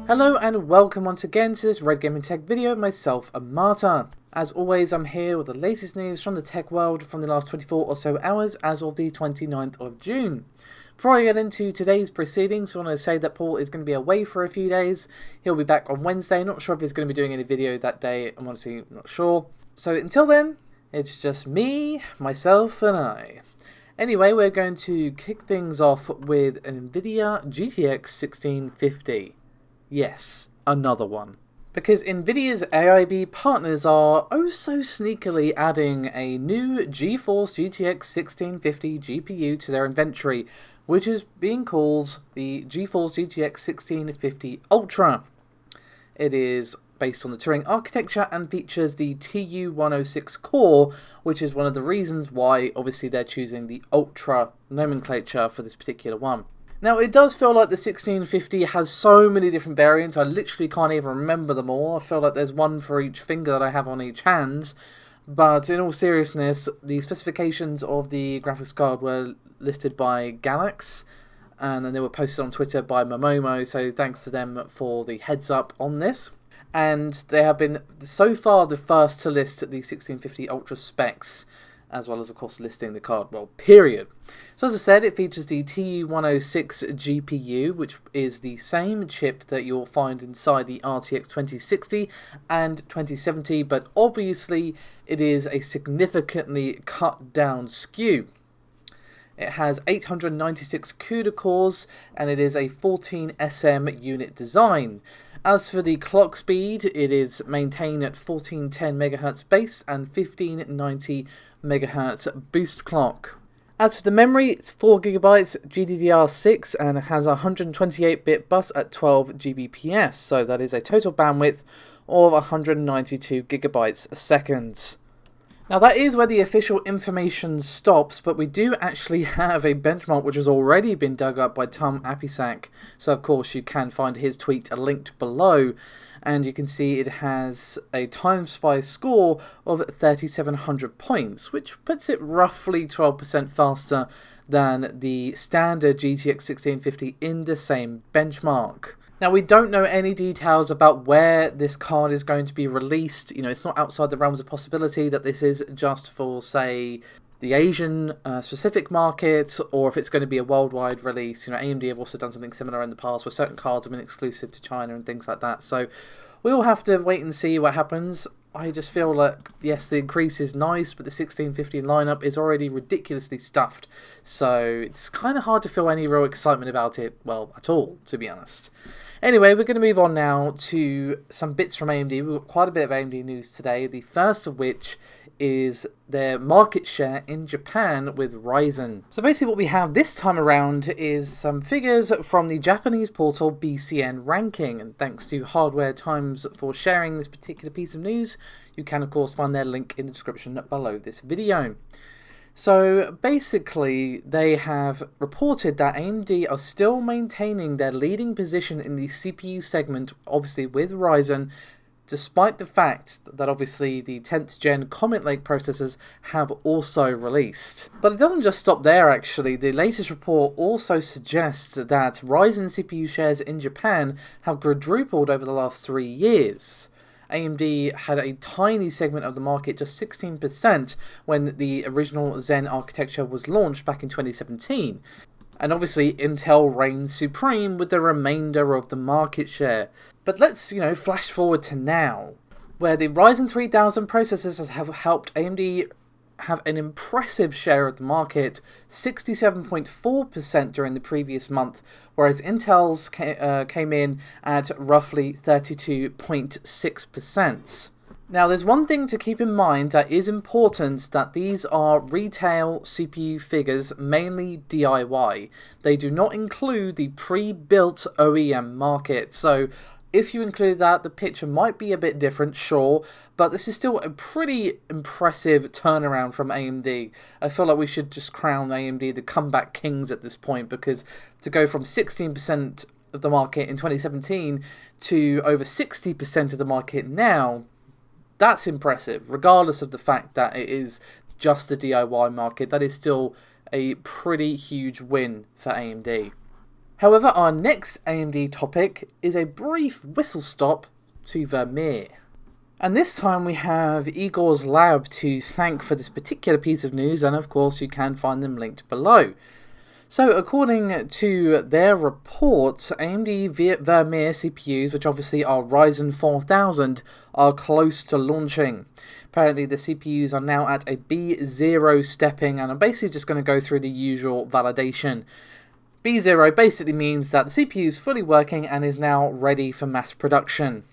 Hello and welcome once again to this Red Gaming Tech video, myself and Marta. As always, I'm here with the latest news from the tech world from the last 24 or so hours as of the 29th of June. Before I get into today's proceedings, I want to say that Paul is going to be away for a few days. He'll be back on Wednesday. Not sure if he's going to be doing any video that day. I'm honestly not sure. So until then, it's just me, myself and I. Anyway, we're going to kick things off with an Nvidia GTX 1650. Yes, another one. Because Nvidia's AIB partners are oh so sneakily adding a new GeForce GTX 1650 GPU to their inventory, which is being called the GeForce GTX 1650 Ultra. It is based on the Turing architecture and features the TU106 core, which is one of the reasons why obviously they're choosing the Ultra nomenclature for this particular one. Now, it does feel like the 1650 has so many different variants, I literally can't even remember them all. I feel like there's one for each finger that I have on each hand. But in all seriousness, the specifications of the graphics card were listed by Galax, and then they were posted on Twitter by Momomo, so thanks to them for the heads up on this. And they have been, so far, the first to list the 1650 Ultra specs, as well as, of course, listing the card, well, period. So as I said, it features the TU106 GPU, which is the same chip that you'll find inside the RTX 2060 and 2070, but obviously it is a significantly cut down SKU. It has 896 CUDA cores, and it is a 14 SM unit design. As for the clock speed, it is maintained at 1410 MHz base and 1590 MHz boost clock. As for the memory, it's 4GB GDDR6 and it has a 128-bit bus at 12 Gbps, so that is a total bandwidth of 192 GB a second. Now that is where the official information stops, but we do actually have a benchmark which has already been dug up by Tom Apisak, so of course you can find his tweet linked below, and you can see it has a TimeSpy score of 3,700 points, which puts it roughly 12% faster than the standard GTX 1650 in the same benchmark. Now, we don't know any details about where this card is going to be released. You know, it's not outside the realms of possibility that this is just for, say, the Asian specific market, or if it's going to be a worldwide release. You know, AMD have also done something similar in the past where certain cards have been exclusive to China and things like that. So we will have to wait and see what happens. I just feel like, yes, the increase is nice, but the 1650 lineup is already ridiculously stuffed. So it's kind of hard to feel any real excitement about it, well, at all, to be honest. Anyway, we're going to move on now to some bits from AMD. We've got quite a bit of AMD news today, the first of which is their market share in Japan with Ryzen. So basically what we have this time around is some figures from the Japanese portal BCN Ranking, and thanks to Hardware Times for sharing this particular piece of news. You can of course find their link in the description below this video. So basically, they have reported that AMD are still maintaining their leading position in the CPU segment, obviously with Ryzen, despite the fact that obviously the 10th gen Comet Lake processors have also released. But it doesn't just stop there actually. The latest report also suggests that Ryzen CPU shares in Japan have quadrupled over the last 3 years. AMD had a tiny segment of the market, just 16%, when the original Zen architecture was launched back in 2017. And obviously Intel reigns supreme with the remainder of the market share. But let's, flash forward to now, where the Ryzen 3000 processors have helped AMD have an impressive share of the market, 67.4% during the previous month, whereas Intel's came in at roughly 32.6%. Now, there's one thing to keep in mind that is important, that these are retail CPU figures, mainly DIY. They do not include the pre-built OEM market, so if you include that, the picture might be a bit different, sure, but this is still a pretty impressive turnaround from AMD. I feel like we should just crown AMD the comeback kings at this point, because to go from 16% of the market in 2017 to over 60% of the market now, that's impressive. Regardless of the fact that it is just a DIY market, that is still a pretty huge win for AMD. However, our next AMD topic is a brief whistle stop to Vermeer. And this time we have Igor's Lab to thank for this particular piece of news, and of course you can find them linked below. So according to their report, AMD Vermeer CPUs, which obviously are Ryzen 4000, are close to launching. Apparently the CPUs are now at a B0 stepping, and I'm basically just going to go through the usual validation. B0 basically means that the CPU is fully working and is now ready for mass production.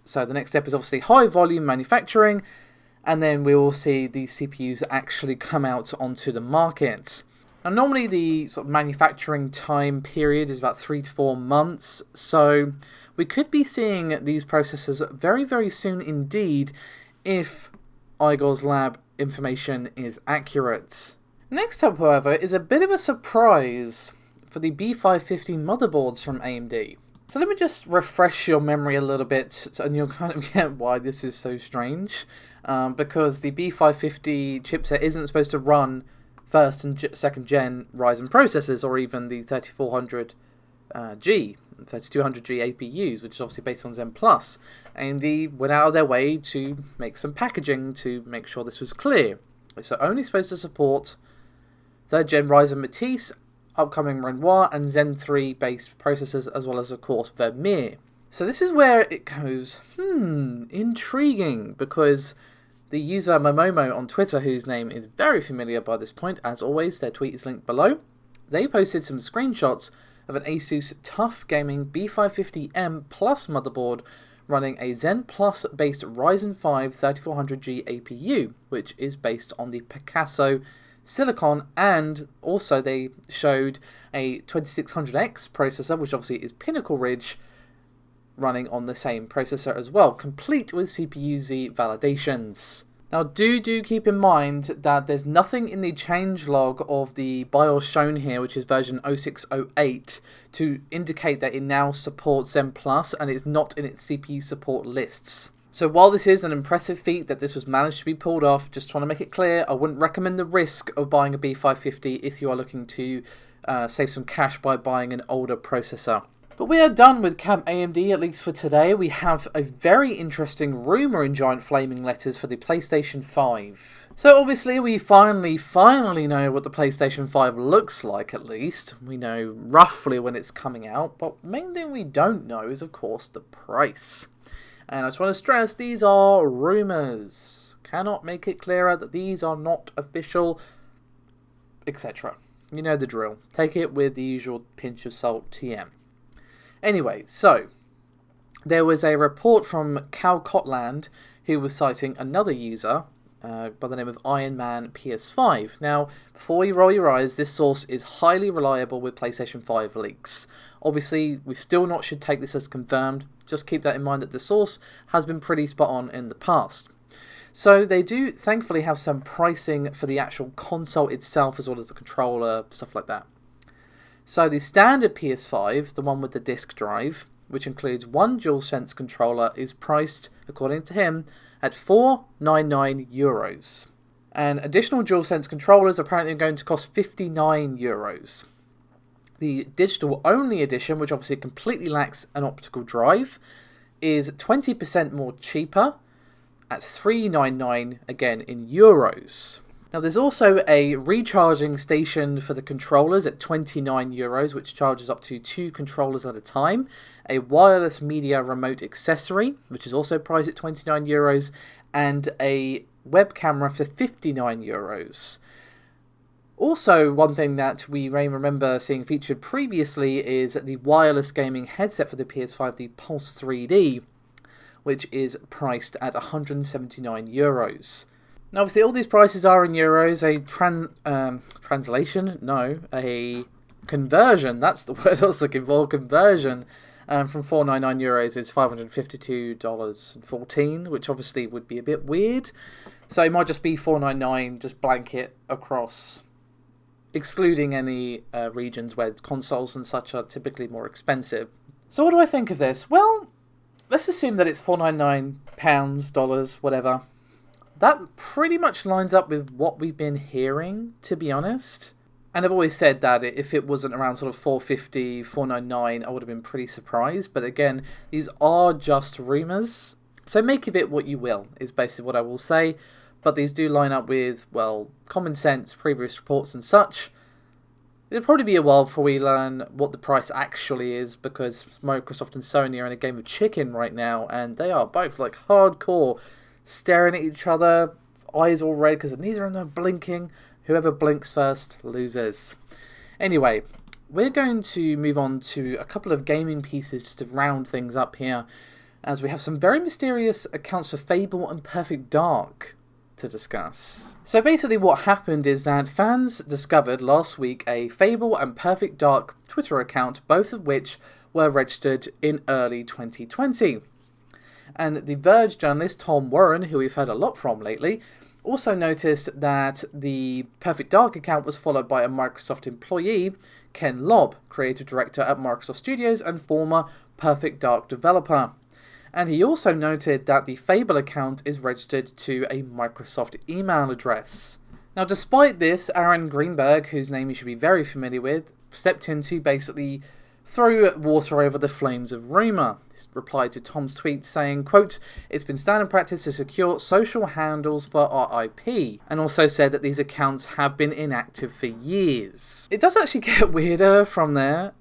So the next step is obviously high volume manufacturing, and then we will see these CPUs actually come out onto the market. Now normally the sort of manufacturing time period is about 3 to 4 months, so we could be seeing these processors very, very soon indeed if Igor's Lab information is accurate. Next up, however, is a bit of a surprise for the B550 motherboards from AMD. So let me just refresh your memory a little bit, and you'll kind of get why this is so strange. Because the B550 chipset isn't supposed to run first and second gen Ryzen processors, or even the 3400G, 3200G APUs, which is obviously based on Zen Plus. AMD went out of their way to make some packaging to make sure this was clear. It's only supposed to support 3rd gen Ryzen Matisse, upcoming Renoir, and Zen 3 based processors, as well as of course Vermeer. So this is where it goes, intriguing, because the user Momomo on Twitter, whose name is very familiar by this point, as always, their tweet is linked below, they posted some screenshots of an Asus TUF Gaming B550M Plus motherboard running a Zen Plus based Ryzen 5 3400G APU, which is based on the Picasso Silicon, and also they showed a 2600X processor, which obviously is Pinnacle Ridge, running on the same processor as well, complete with CPU-Z validations. Now do keep in mind that there's nothing in the changelog of the BIOS shown here, which is version 0608, to indicate that it now supports Zen Plus, and it's not in its CPU support lists. So while this is an impressive feat that this was managed to be pulled off, just trying to make it clear, I wouldn't recommend the risk of buying a B550 if you are looking to save some cash by buying an older processor. But we are done with Camp AMD, at least for today. We have a very interesting rumour in giant flaming letters for the PlayStation 5. So obviously we finally know what the PlayStation 5 looks like, at least. We know roughly when it's coming out, but the main thing we don't know is of course the price. And I just want to stress, these are rumours. Cannot make it clearer that these are not official, etc. You know the drill. Take it with the usual pinch of salt, TM. Anyway, so there was a report from Cal Cotland, who was citing another user by the name of Iron Man PS5. Now, before you roll your eyes, this source is highly reliable with PlayStation 5 leaks. Obviously, we still not should take this as confirmed. Just keep that in mind that the source has been pretty spot on in the past. So they do thankfully have some pricing for the actual console itself, as well as the controller, stuff like that. So the standard PS5, the one with the disc drive, which includes one DualSense controller, is priced, according to him, at €499. And additional DualSense controllers are apparently going to cost €59. The digital-only edition, which obviously completely lacks an optical drive, is 20% more cheaper at $399, again in euros. Now there's also a recharging station for the controllers at €29, which charges up to 2 controllers at a time, a wireless media remote accessory, which is also priced at €29, and a web camera for €59. Also, one thing that we may remember seeing featured previously is the wireless gaming headset for the PS5, the Pulse 3D, which is priced at €179. Now, obviously, all these prices are in euros. A a conversion, that's the word I was looking for, conversion from €499 is $552.14, which obviously would be a bit weird. So it might just be $499, just blanket across, excluding any regions where consoles and such are typically more expensive. So what do I think of this? Well, let's assume that it's £499, dollars, whatever. That pretty much lines up with what we've been hearing, to be honest. And I've always said that if it wasn't around sort of 450, 499, I would have been pretty surprised. But again, these are just rumours. So make of it what you will, is basically what I will say. But these do line up with, well, common sense, previous reports and such. It'll probably be a while before we learn what the price actually is, because Microsoft and Sony are in a game of chicken right now, and they are both like hardcore staring at each other, eyes all red because neither of them are blinking. Whoever blinks first loses. Anyway, we're going to move on to a couple of gaming pieces just to round things up here, as we have some very mysterious accounts for Fable and Perfect Dark to discuss. So basically what happened is that fans discovered last week a Fable and Perfect Dark Twitter account, both of which were registered in early 2020. And the Verge journalist Tom Warren, who we've heard a lot from lately, also noticed that the Perfect Dark account was followed by a Microsoft employee, Ken Lobb, creative director at Microsoft Studios and former Perfect Dark developer. And he also noted that the Fable account is registered to a Microsoft email address. Now, despite this, Aaron Greenberg, whose name you should be very familiar with, stepped in to basically throw water over the flames of rumour. He replied to Tom's tweet saying, quote, "It's been standard practice to secure social handles for our IP," and also said that these accounts have been inactive for years. It does actually get weirder from there,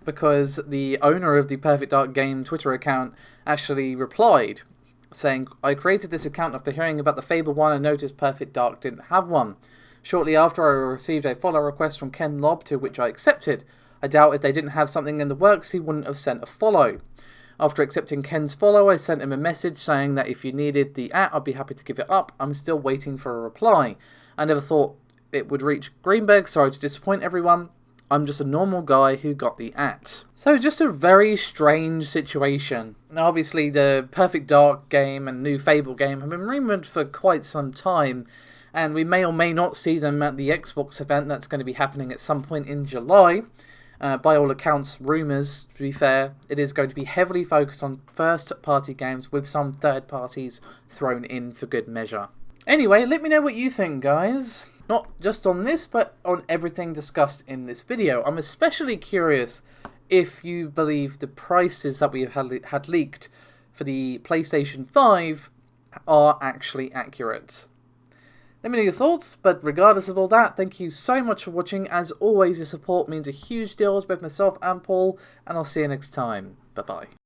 because the owner of the Perfect Dark game Twitter account actually replied, saying, "I created this account after hearing about the Fable one and noticed Perfect Dark didn't have one. Shortly after, I received a follow request from Ken Lobb, to which I accepted. I doubt if they didn't have something in the works, he wouldn't have sent a follow. After accepting Ken's follow, I sent him a message saying that if you needed the I'd be happy to give it up. I'm still waiting for a reply. I never thought it would reach Greenberg. Sorry to disappoint everyone. I'm just a normal guy who got the @ So just a very strange situation. Now obviously the Perfect Dark game and new Fable game have been rumoured for quite some time, and we may or may not see them at the Xbox event that's going to be happening at some point in July. By all accounts, rumours, to be fair, it is going to be heavily focused on first-party games with some third parties thrown in for good measure. Anyway, let me know what you think, guys. Not just on this, but on everything discussed in this video. I'm especially curious if you believe the prices that we have had leaked for the PlayStation 5 are actually accurate. Let me know your thoughts, but regardless of all that, thank you so much for watching. As always, your support means a huge deal to both myself and Paul, and I'll see you next time. Bye-bye.